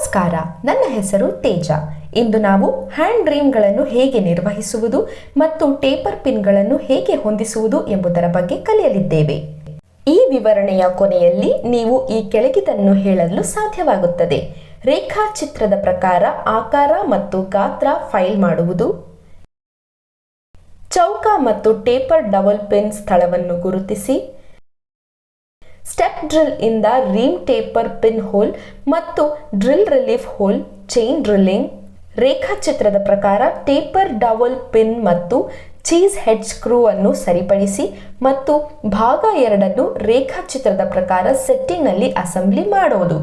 ನಮಸ್ಕಾರ, ನನ್ನ ಹೆಸರು ತೇಜ. ಇಂದು ನಾವು ಹ್ಯಾಂಡ್ ಡ್ರೀಮ್ಗಳನ್ನು ಹೇಗೆ ನಿರ್ವಹಿಸುವುದು ಮತ್ತು ಟೇಪರ್ ಪಿನ್ಗಳನ್ನು ಹೇಗೆ ಹೊಂದಿಸುವುದು ಎಂಬುದರ ಬಗ್ಗೆ ಕಲಿಯಲಿದ್ದೇವೆ. ಈ ವಿವರಣೆಯ ಕೊನೆಯಲ್ಲಿ ನೀವು ಈ ಕೆಳಗಿನದನ್ನು ಹೇಳಲು ಸಾಧ್ಯವಾಗುತ್ತದೆ. ರೇಖಾಚಿತ್ರದ ಪ್ರಕಾರ ಆಕಾರ ಮತ್ತು ಗಾತ್ರ ಫೈಲ್ ಮಾಡುವುದು, ಚೌಕ ಮತ್ತು ಟೇಪರ್ ಡಬಲ್ ಪಿನ್ ಸ್ಥಳವನ್ನು ಗುರುತಿಸಿ, ಸ್ಟೆಪ್ ಡ್ರಿಲ್ ಇಂದ ರೀಮ್ ಟೇಪರ್ ಪಿನ್ ಹೋಲ್ ಮತ್ತು drill relief hole, chain drilling, ರೇಖಾಚಿತ್ರದ ಪ್ರಕಾರ ಟೇಪರ್ ಡಬಲ್ ಪಿನ್ ಮತ್ತು ಚೀಸ್ ಹೆಡ್ ಸ್ಕ್ರೂ ಅನ್ನು ಸರಿಪಡಿಸಿ ಮತ್ತು ಭಾಗ 2 ರೇಖಾಚಿತ್ರದ ಪ್ರಕಾರ ಸೆಟ್ಟಿಂಗ್ನಲ್ಲಿ ಅಸೆಂಬ್ಲಿ ಮಾಡುವುದು.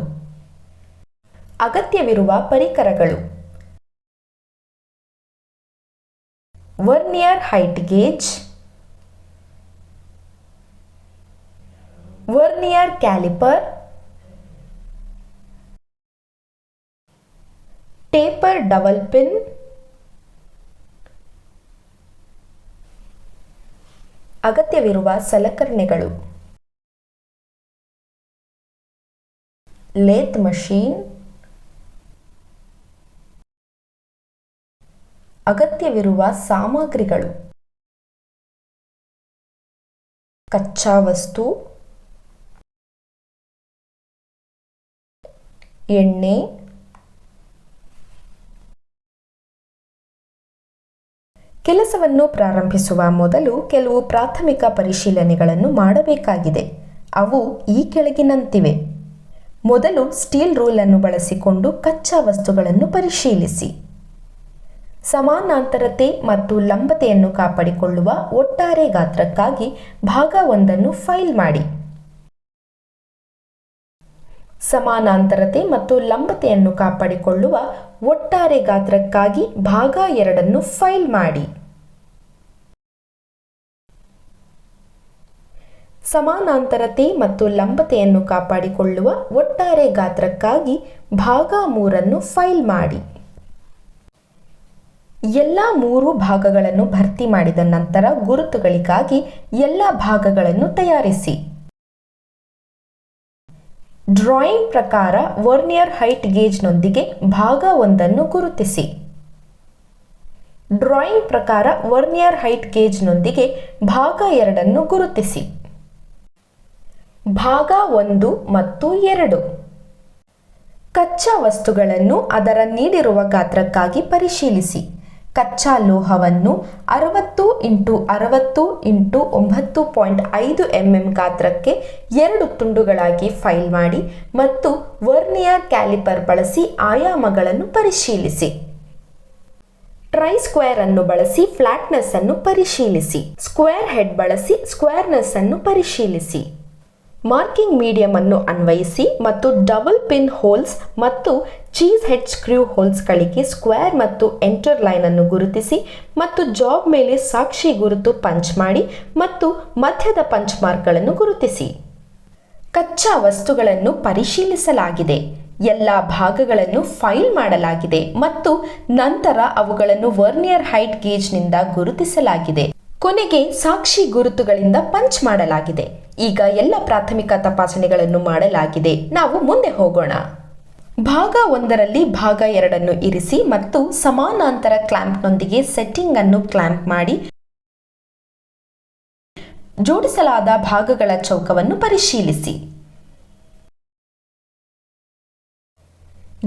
ಅಗತ್ಯವಿರುವ ಪರಿಕರಗಳು: vernier height gauge, vernier calliper, taper double pin, ಅಗತ್ಯವಿರುವ ಸಲಕರಣೆಗಳು: ಲೇತ್ ಮಷೀನ್, ಅಗತ್ಯವಿರುವ ಸಾಮಗ್ರಿಗಳು: ಕಚ್ಚಾ ವಸ್ತು, ಎಣ್ಣೆ, ಕೆಲಸವನ್ನು ಪ್ರಾರಂಭಿಸುವ ಮೊದಲು ಕೆಲವು ಪ್ರಾಥಮಿಕ ಪರಿಶೀಲನೆಗಳನ್ನು ಮಾಡಬೇಕಾಗಿದೆ. ಅವು ಈ ಕೆಳಗಿನಂತಿವೆ. ಮೊದಲು ಸ್ಟೀಲ್ ರೂಲ್ ಅನ್ನು ಬಳಸಿಕೊಂಡು ಕಚ್ಚಾ ವಸ್ತುಗಳನ್ನು ಪರಿಶೀಲಿಸಿ. ಸಮಾನಾಂತರತೆ ಮತ್ತು ಲಂಬತೆಯನ್ನು ಕಾಪಾಡಿಕೊಳ್ಳುವ ಒಟ್ಟಾರೆ ಗಾತ್ರಕ್ಕಾಗಿ ಭಾಗ 1 ಫೈಲ್ ಮಾಡಿ. ಸಮಾನಾಂತರತೆ ಮತ್ತು ಲಂಬತೆಯನ್ನು ಕಾಪಾಡಿಕೊಳ್ಳುವ ಒಟ್ಟಾರೆ ಗಾತ್ರಕ್ಕಾಗಿ ಭಾಗ 2 ಫೈಲ್ ಮಾಡಿ. ಸಮಾನಾಂತರತೆ ಮತ್ತು ಲಂಬತೆಯನ್ನು ಕಾಪಾಡಿಕೊಳ್ಳುವ ಒಟ್ಟಾರೆ ಗಾತ್ರಕ್ಕಾಗಿ ಭಾಗ 3 ಫೈಲ್ ಮಾಡಿ. ಎಲ್ಲ 3 ಭಾಗಗಳನ್ನು ಭರ್ತಿ ಮಾಡಿದ ನಂತರ ಗುರುತುಗಳಿಗಾಗಿ ಎಲ್ಲ ಭಾಗಗಳನ್ನು ತಯಾರಿಸಿ. ಡ್ರಾಯಿಂಗ್ ಪ್ರಕಾರ ವರ್ನಿಯರ್ ಹೈಟ್ ಗೇಜ್ನೊಂದಿಗೆ ಭಾಗ 1 ಗುರುತಿಸಿ. ಡ್ರಾಯಿಂಗ್ ಪ್ರಕಾರ ವರ್ನಿಯರ್ ಹೈಟ್ ಗೇಜ್ನೊಂದಿಗೆ ಭಾಗ 2 ಗುರುತಿಸಿ. ಭಾಗ 1 ಮತ್ತು 2. ಕಚ್ಚಾ ವಸ್ತುಗಳನ್ನು ಅದರ ನೀಡಿರುವ ಗಾತ್ರಕ್ಕಾಗಿ ಪರಿಶೀಲಿಸಿ. ಕಚ್ಚಾ ಲೋಹವನ್ನು 60 × 60 × 9.5 mm ಗಾತ್ರಕ್ಕೆ 2 ತುಂಡುಗಳಾಗಿ ಫೈಲ್ ಮಾಡಿ ಮತ್ತು ವರ್ನಿಯರ್ ಕ್ಯಾಲಿಪರ್ ಬಳಸಿ ಆಯಾಮಗಳನ್ನು ಪರಿಶೀಲಿಸಿ. ಟ್ರೈ ಸ್ಕ್ವೇರ್ ಅನ್ನು ಬಳಸಿ ಫ್ಲಾಟ್ನೆಸ್ ಅನ್ನು ಪರಿಶೀಲಿಸಿ. ಸ್ಕ್ವೇರ್ ಹೆಡ್ ಬಳಸಿ ಸ್ಕ್ವೇರ್ನೆಸ್ ಅನ್ನು ಪರಿಶೀಲಿಸಿ. ಮಾರ್ಕಿಂಗ್ ಮೀಡಿಯಂ ಅನ್ನು ಅನ್ವಯಿಸಿ ಮತ್ತು ಡಬಲ್ ಪಿನ್ ಹೋಲ್ಸ್ ಮತ್ತು ಚೀಸ್ ಹೆಡ್ ಸ್ಕ್ರೂ ಹೋಲ್ಸ್ಗಳಿಗೆ ಸ್ಕ್ವೇರ್ ಮತ್ತು ಎಂಟರ್ ಲೈನ್ ಅನ್ನು ಗುರುತಿಸಿ ಮತ್ತು ಜಾಬ್ ಮೇಲೆ ಸಾಕ್ಷಿ ಗುರುತು ಪಂಚ್ ಮಾಡಿ ಮತ್ತು ಮಧ್ಯದ ಪಂಚ್ ಮಾರ್ಕ್ಗಳನ್ನು ಗುರುತಿಸಿ. ಕಚ್ಚಾ ವಸ್ತುಗಳನ್ನು ಪರಿಶೀಲಿಸಲಾಗಿದೆ. ಎಲ್ಲ ಭಾಗಗಳನ್ನು ಫೈಲ್ ಮಾಡಲಾಗಿದೆ ಮತ್ತು ನಂತರ ಅವುಗಳನ್ನು ವರ್ನಿಯರ್ ಹೈಟ್ ಗೇಜ್ನಿಂದ ಗುರುತಿಸಲಾಗಿದೆ. ಕೊನೆಗೆ ಸಾಕ್ಷಿ ಗುರುತುಗಳಿಂದ ಪಂಚ್ ಮಾಡಲಾಗಿದೆ. ಈಗ ಎಲ್ಲ ಪ್ರಾಥಮಿಕ ತಪಾಸಣೆಗಳನ್ನು ಮಾಡಲಾಗಿದೆ. ನಾವು ಮುಂದೆ ಹೋಗೋಣ. ಭಾಗ 1ರಲ್ಲಿ ಭಾಗ 2 ಇರಿಸಿ ಮತ್ತು ಸಮಾನಾಂತರ ಕ್ಲ್ಯಾಂಪ್ನೊಂದಿಗೆ ಸೆಟ್ಟಿಂಗ್ ಅನ್ನು ಕ್ಲ್ಯಾಂಪ್ ಮಾಡಿ. ಜೋಡಿಸಲಾದ ಭಾಗಗಳ ಚೌಕವನ್ನು ಪರಿಶೀಲಿಸಿ.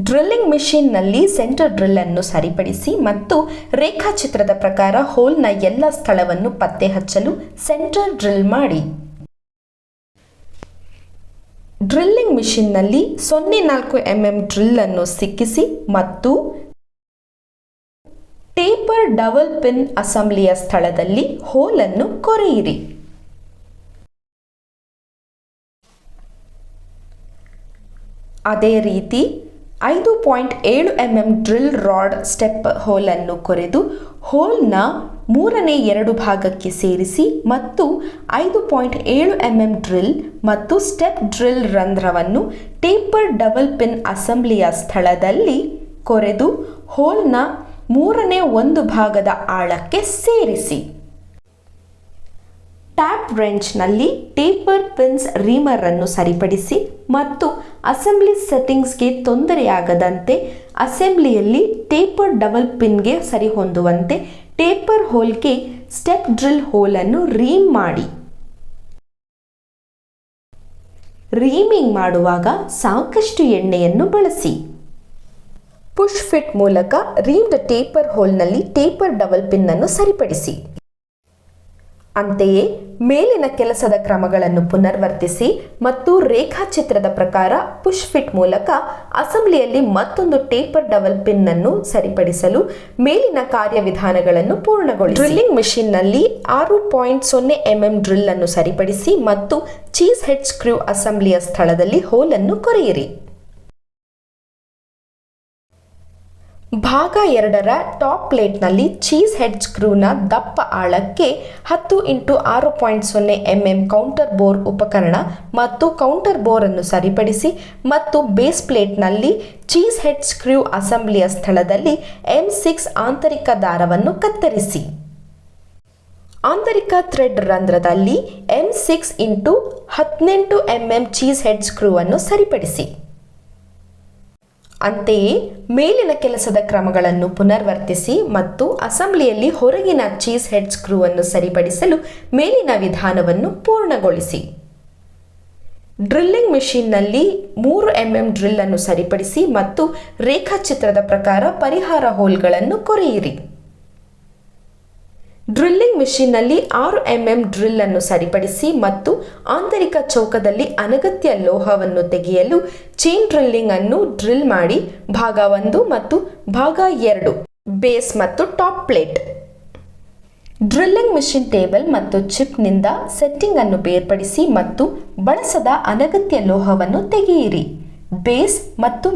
ಡ್ರಿಲ್ಲಿಂಗ್ ಮೆಷಿನ್ನಲ್ಲಿ ಸೆಂಟರ್ ಡ್ರಿಲ್ ಅನ್ನು ಸರಿಪಡಿಸಿ ಮತ್ತು ರೇಖಾಚಿತ್ರದ ಪ್ರಕಾರ ಹೋಲ್ನ ಎಲ್ಲ ಸ್ಥಳವನ್ನು ಪತ್ತೆ ಹಚ್ಚಲು ಸೆಂಟರ್ ಡ್ರಿಲ್ ಮಾಡಿ. ಡ್ರಿಲ್ಲಿಂಗ್ ಮೆಷಿನ್ನಲ್ಲಿ 0.4 mm ಡ್ರಿಲ್ ಅನ್ನು ಸಿಕ್ಕಿಸಿ ಮತ್ತು ಟೇಪರ್ ಡಬಲ್ ಪಿನ್ ಅಸೆಂಬ್ಲಿಯ ಸ್ಥಳದಲ್ಲಿ ಹೋಲ್ ಅನ್ನು ಕೊರೆಯಿರಿ. ಅದೇ ರೀತಿ 5.7 mm drill rod step hole ಅನ್ನು ಕೊರೆದು ಹೋಲ್ನ 3ನೇ 2 ಭಾಗಕ್ಕೆ ಸೇರಿಸಿ ಮತ್ತು 5.7 mm ಡ್ರಿಲ್ ಮತ್ತು ಸ್ಟೆಪ್ ಡ್ರಿಲ್ ರಂಧ್ರವನ್ನು ಟೇಪರ್ ಡಬಲ್ ಪಿನ್ ಅಸೆಂಬ್ಲಿಯ ಸ್ಥಳದಲ್ಲಿ ಕೊರೆದು ಹೋಲ್ನ 3ನೇ 1 ಭಾಗದ ಆಳಕ್ಕೆ ಸೇರಿಸಿ. ಟ್ಯಾಪ್ ರೆಂಚ್ನಲ್ಲಿ ಟೇಪರ್ ಪಿನ್ಸ್ ರೀಮರ್ ಅನ್ನು ಸರಿಪಡಿಸಿ ಮತ್ತು ಅಸೆಂಬ್ಲಿ ಸೆಟ್ಟಿಂಗ್ಸ್ಗೆ ತೊಂದರೆಯಾಗದಂತೆ ಅಸೆಂಬ್ಲಿಯಲ್ಲಿ ಟೇಪರ್ ಡಬಲ್ ಪಿನ್ಗೆ ಸರಿಹೊಂದುವಂತೆ ಟೇಪರ್ ಹೋಲ್ಗೆ ಸ್ಟೆಪ್ ಡ್ರಿಲ್ ಹೋಲನ್ನು ರೀಮ್ ಮಾಡಿ. ರೀಮಿಂಗ್ ಮಾಡುವಾಗ ಸಾಕಷ್ಟು ಎಣ್ಣೆಯನ್ನು ಬಳಸಿ. ಪುಷ್ ಫಿಟ್ ಮೂಲಕ ರೀಮ್ಡ್ ಟೇಪರ್ ಹೋಲ್ನಲ್ಲಿ ಟೇಪರ್ ಡಬಲ್ ಪಿನ್ ಅನ್ನು ಸರಿಪಡಿಸಿ. ಅಂತೆಯೇ ಮೇಲಿನ ಕೆಲಸದ ಕ್ರಮಗಳನ್ನು ಪುನರ್ವರ್ತಿಸಿ ಮತ್ತು ರೇಖಾಚಿತ್ರದ ಪ್ರಕಾರ ಪುಷ್ ಫಿಟ್ ಮೂಲಕ ಅಸೆಂಬ್ಲಿಯಲ್ಲಿ ಮತ್ತೊಂದು ಟೇಪರ್ ಡಬಲ್ ಪಿನ್ ಅನ್ನು ಸರಿಪಡಿಸಲು ಮೇಲಿನ ಕಾರ್ಯವಿಧಾನಗಳನ್ನು ಪೂರ್ಣಗೊಳಿಸಿ. ಡ್ರಿಲ್ಲಿಂಗ್ ಮೆಷಿನ್ನಲ್ಲಿ 6.0 mm ಡ್ರಿಲ್ ಅನ್ನು ಸರಿಪಡಿಸಿ ಮತ್ತು ಚೀಸ್ ಹೆಡ್ ಸ್ಕ್ರೂ ಅಸೆಂಬ್ಲಿಯ ಸ್ಥಳದಲ್ಲಿ ಹೋಲನ್ನು ಕೊರೆಯಿರಿ. ಭಾಗ 2ರ ಟಾಪ್ ಪ್ಲೇಟ್ನಲ್ಲಿ ಚೀಸ್ ಹೆಡ್ ಸ್ಕ್ರೂನ ದಪ್ಪ ಆಳಕ್ಕೆ 10 × 6.0 mm ಕೌಂಟರ್ ಬೋರ್ ಉಪಕರಣ ಮತ್ತು ಕೌಂಟರ್ ಬೋರ್ ಅನ್ನು ಸರಿಪಡಿಸಿ ಮತ್ತು ಬೇಸ್ ಪ್ಲೇಟ್ನಲ್ಲಿ ಚೀಸ್ ಹೆಡ್ ಸ್ಕ್ರೂ ಅಸೆಂಬ್ಲಿಯ ಸ್ಥಳದಲ್ಲಿ M6 ಆಂತರಿಕ ದಾರವನ್ನು ಕತ್ತರಿಸಿ. ಆಂತರಿಕ ಥ್ರೆಡ್ ರಂಧ್ರದಲ್ಲಿ M6 × 18 mm cheese head screw ಅನ್ನು ಸರಿಪಡಿಸಿ. ಅಂತೆಯೇ ಮೇಲಿನ ಕೆಲಸದ ಕ್ರಮಗಳನ್ನು ಪುನರ್ವರ್ತಿಸಿ ಮತ್ತು ಅಸೆಂಬ್ಲಿಯಲ್ಲಿ ಹೊರಗಿನ ಚೀಸ್ ಹೆಡ್ ಸ್ಕ್ರೂ ಅನ್ನು ಸರಿಪಡಿಸಲು ಮೇಲಿನ ವಿಧಾನವನ್ನು ಪೂರ್ಣಗೊಳಿಸಿ. ಡ್ರಿಲ್ಲಿಂಗ್ ಮೆಷಿನ್ನಲ್ಲಿ 3 mm ಡ್ರಿಲ್ ಅನ್ನು ಸರಿಪಡಿಸಿ ಮತ್ತು ರೇಖಾಚಿತ್ರದ ಪ್ರಕಾರ ಪರಿಹಾರ ಹೋಲ್ಗಳನ್ನು ಕೊರೆಯಿರಿ. ಡ್ರಿಲ್ಲಿಂಗ್ ಮೆಷಿನ್ನಲ್ಲಿ 6 mm ಡ್ರಿಲ್ ಅನ್ನು ಸರಿಪಡಿಸಿ ಮತ್ತು ಆಂತರಿಕ ಚೌಕದಲ್ಲಿ ಅನಗತ್ಯ ಲೋಹವನ್ನು ತೆಗೆಯಲು ಚೈನ್ ಡ್ರಿಲ್ಲಿಂಗ್ ಅನ್ನು ಡ್ರಿಲ್ ಮಾಡಿ. ಭಾಗ 1 ಮತ್ತು ಭಾಗ 2 ಬೇಸ್ ಮತ್ತು top plate. Drilling machine table ಮತ್ತು ಚಿಪ್ನಿಂದ ಸೆಟ್ಟಿಂಗ್ ಅನ್ನು ಬೇರ್ಪಡಿಸಿ ಮತ್ತು ಬಳಸದ ಅನಗತ್ಯ ಲೋಹವನ್ನು ತೆಗೆಯಿರಿ. ಬೇಸ್ ಮತ್ತು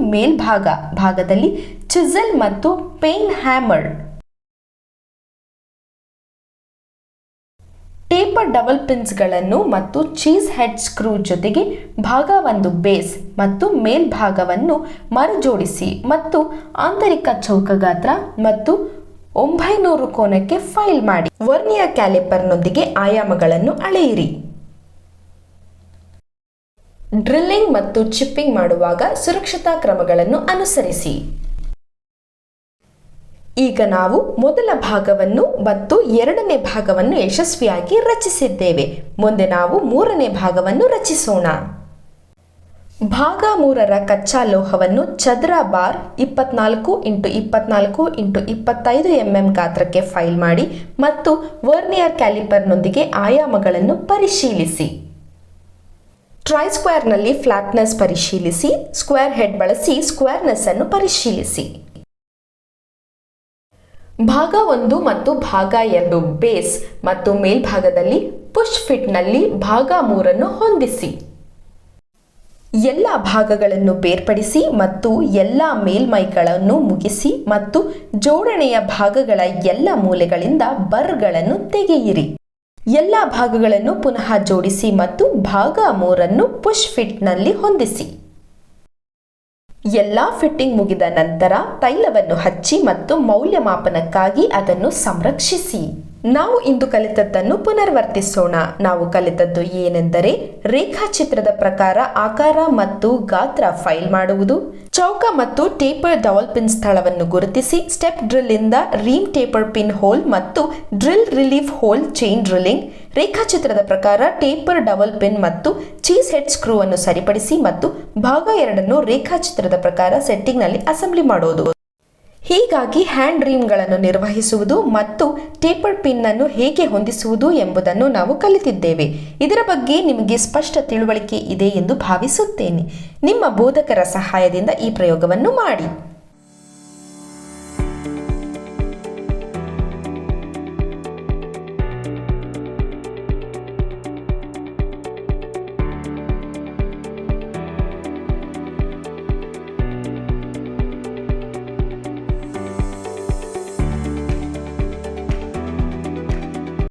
ಭಾಗದಲ್ಲಿ ಚಿಸೆಲ್ ಮತ್ತು ಪೇನ್ ಹ್ಯಾಮರ್. ಟೇಪರ್ ಡಬಲ್ ಪಿನ್ಸ್ಗಳನ್ನು ಮತ್ತು ಚೀಸ್ ಹೆಡ್ ಸ್ಕ್ರೂ ಜೊತೆಗೆ ಭಾಗ 1 ಬೇಸ್ ಮತ್ತು ಮೇಲ್ಭಾಗವನ್ನು ಮರುಜೋಡಿಸಿ ಮತ್ತು ಆಂತರಿಕ ಚೌಕ ಗಾತ್ರ ಮತ್ತು 900 ಕೋನಕ್ಕೆ ಫೈಲ್ ಮಾಡಿ. ವರ್ನಿಯರ್ ಕ್ಯಾಲಿಪರ್ನೊಂದಿಗೆ ಆಯಾಮಗಳನ್ನು ಅಳೆಯಿರಿ. ಡ್ರಿಲ್ಲಿಂಗ್ ಮತ್ತು ಚಿಪ್ಪಿಂಗ್ ಮಾಡುವಾಗ ಸುರಕ್ಷತಾ ಕ್ರಮಗಳನ್ನು ಅನುಸರಿಸಿ. ಈಗ ನಾವು ಮೊದಲ ಭಾಗವನ್ನು ಮತ್ತು 2ನೇ ಭಾಗವನ್ನು ಯಶಸ್ವಿಯಾಗಿ ರಚಿಸಿದ್ದೇವೆ. ಮುಂದೆ ನಾವು 3ನೇ ಭಾಗವನ್ನು ರಚಿಸೋಣ. ಭಾಗ 3ರ ಕಚ್ಚಾ ಲೋಹವನ್ನು ಚದರ ಬಾರ್ 24 × 24 × 25 mm ಗಾತ್ರಕ್ಕೆ ಫೈಲ್ ಮಾಡಿ ಮತ್ತು ವರ್ನಿಯರ್ ಕ್ಯಾಲಿಪರ್ನೊಂದಿಗೆ ಆಯಾಮಗಳನ್ನು ಪರಿಶೀಲಿಸಿ. ಟ್ರೈ ಸ್ಕ್ವೇರ್ನಲ್ಲಿ ಫ್ಲಾಟ್ನೆಸ್ ಪರಿಶೀಲಿಸಿ. ಸ್ಕ್ವೇರ್ ಹೆಡ್ ಬಳಸಿ ಸ್ಕ್ವೇರ್ನೆಸ್ ಅನ್ನು ಪರಿಶೀಲಿಸಿ. ಭಾಗ 1 ಮತ್ತು ಭಾಗ 2 ಬೇಸ್ ಮತ್ತು ಮೇಲ್ಭಾಗದಲ್ಲಿ ಪುಷ್ ಫಿಟ್ನಲ್ಲಿ ಭಾಗ 3 ಹೊಂದಿಸಿ. ಎಲ್ಲ ಭಾಗಗಳನ್ನು ಬೇರ್ಪಡಿಸಿ ಮತ್ತು ಎಲ್ಲ ಮೇಲ್ಮೈಗಳನ್ನು ಮುಗಿಸಿ ಮತ್ತು ಜೋಡಣೆಯ ಭಾಗಗಳ ಎಲ್ಲ ಮೂಲೆಗಳಿಂದ ಬರ್ಗಳನ್ನು ತೆಗೆಯಿರಿ. ಎಲ್ಲ ಭಾಗಗಳನ್ನು ಪುನಃ ಜೋಡಿಸಿ ಮತ್ತು ಭಾಗ 3 ಪುಷ್ ಫಿಟ್ನಲ್ಲಿ ಹೊಂದಿಸಿ. ಎಲ್ಲ ಫಿಟ್ಟಿಂಗ್ ಮುಗಿದ ನಂತರ ತೈಲವನ್ನು ಹಚ್ಚಿ ಮತ್ತು ಮೌಲ್ಯಮಾಪನಕ್ಕಾಗಿ ಅದನ್ನು ಸಂರಕ್ಷಿಸಿ. ನಾವು ಇಂದು ಕಲಿತದ್ದನ್ನು ಪುನರ್ವರ್ತಿಸೋಣ. ನಾವು ಕಲಿತದ್ದು ಏನೆಂದರೆ ರೇಖಾಚಿತ್ರದ ಪ್ರಕಾರ ಆಕಾರ ಮತ್ತು ಗಾತ್ರ ಫೈಲ್ ಮಾಡುವುದು, ಚೌಕ ಮತ್ತು ಟೇಪರ್ ಡಬಲ್ ಪಿನ್ ಸ್ಥಳವನ್ನು ಗುರುತಿಸಿ, ಸ್ಟೆಪ್ ಡ್ರಿಲ್ ಇಂದ ರೀಮ್ ಟೇಪರ್ ಪಿನ್ ಹೋಲ್ ಮತ್ತು drill relief hole chain drilling, ರೇಖಾಚಿತ್ರದ ಪ್ರಕಾರ ಟೇಪರ್ ಡಬಲ್ ಪಿನ್ ಮತ್ತು ಚೀಸ್ ಹೆಡ್ ಸ್ಕ್ರೂ ಅನ್ನು ಸರಿಪಡಿಸಿ ಮತ್ತು ಭಾಗ 2 ರೇಖಾಚಿತ್ರದ ಪ್ರಕಾರ ಸೆಟ್ಟಿಂಗ್ನಲ್ಲಿ ಅಸೆಂಬ್ಲಿ ಮಾಡೋದು. ಹೀಗಾಗಿ ಹ್ಯಾಂಡ್ ರೀಮ್ಗಳನ್ನು ನಿರ್ವಹಿಸುವುದು ಮತ್ತು ಟೇಪರ್ ಪಿನ್ ಅನ್ನು ಹೇಗೆ ಹೊಂದಿಸುವುದು ಎಂಬುದನ್ನು ನಾವು ಕಲಿತಿದ್ದೇವೆ. ಇದರ ಬಗ್ಗೆ ನಿಮಗೆ ಸ್ಪಷ್ಟ ತಿಳುವಳಿಕೆ ಇದೆ ಎಂದು ಭಾವಿಸುತ್ತೇನೆ. ನಿಮ್ಮ ಬೋಧಕರ ಸಹಾಯದಿಂದ ಈ ಪ್ರಯೋಗವನ್ನು ಮಾಡಿ.